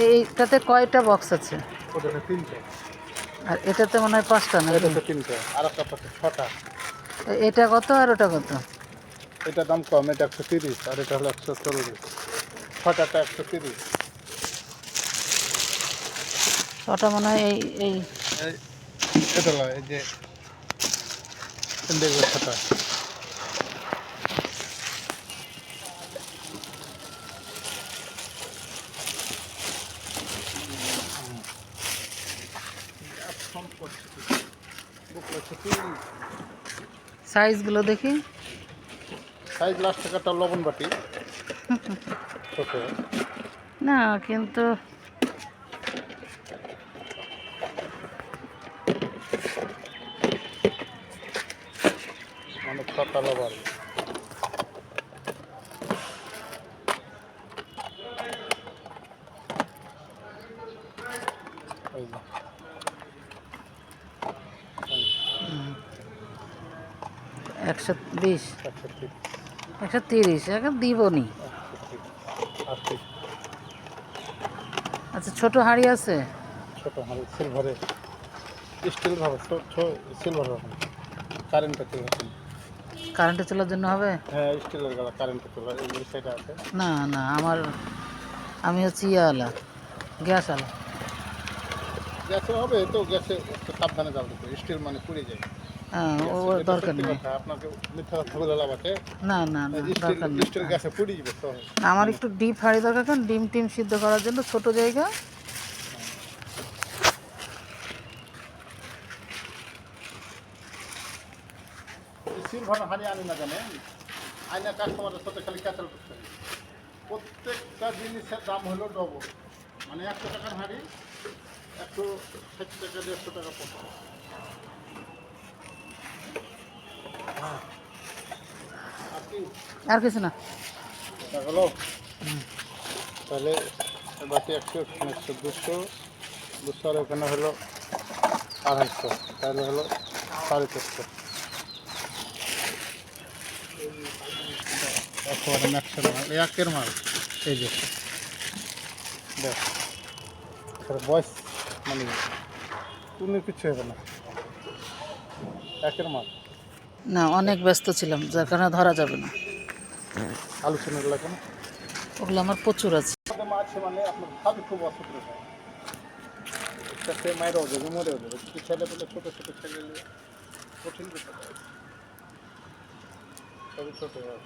এইটাতে কয়টা বক্স আছে? ওটাতে 3টা। আর এটাতে মনে হয় 5টা না? এটাতে 3টা, আর একটা পাশে 6টা। এটা কত আর ওটা কত? এটা দাম কম, এটা 130 আর এটা হলো 140। 6টাটা 130। ওটা মনে হয় এই এই এটা হলো এই যে ইন্ডিগো 6টা। সাইজগুলো দেখি। সাইজ লাস্ট টাকাটা লবণ বাটি ছোট। না কিন্তু মানে 6টা লবণ। এই যে 120, 130, 130 এখন দিবনি। 130। আচ্ছা, ছোট হাঁড়ি আছে? ছোট হাঁড়ি সিলভারে, স্টিল ভাবে সিলভার হবে, কারেন্টে চলে। কারেন্টে চলার জন্য হবে? হ্যাঁ, স্টিলের গালা কারেন্টে চলে, এই সাইডে আছে। না না, আমি হচ্ছে ইয়াওয়ালা, গ্যাসওয়ালা। গ্যাসে হবে তো, গ্যাসে একটু সাবধানে জ্বাল দিতে, স্টিল মানে পুড়ে যায়। হ্যাঁ, ও এটা দরকার সত্যি নেই। কথা, আপনাকে মিথ্যা কথা বলে লাভ আছে? না না না, স্টিল দরকার নেই। স্টিল গ্যাসে পুড়ে যাবে তো। আমার একটু ডিপ হাঁড়ি দরকার, কারণ ডিম টিম সিদ্ধ করার জন্য ছোট জায়গা। সিলভার হাঁড়ি আনি না জানে, আইনা কাস্টমারের সাথে খালি ক্যাচাল করতে হবে। প্রত্যেকটা জিনিসের দাম হলো ডবল, মানে 100 টাকার হাঁড়ি 160 টাকা 150 টাকা পড়ছে। আর কিছু না। এটা হলো তাহলে বাকি 100, 100, 200, 200 আর ওখানে হলো 250, তাহলে হলো 450। একেবারে ম্যাক্সের মাল, একের মাল। এই যে দেখ, বয়স মানে কোনো কিছু হবে না, একের মাল। না, অনেক ব্যস্ত ছিলাম, যার কারণে ধরা যাবে না। আলোচনা লাগে না, ওগুলো আমার প্রচুর আছে। মাছ মানে আপনার ভাবে খুব অসুবিধা হয়। সে মায়েরাও দেবে, মরেও দেবে, কিছু ছেলে পেলে ছোটো ছোটো ছেলে কঠিন বিষয়, সবই ছোটো হয়।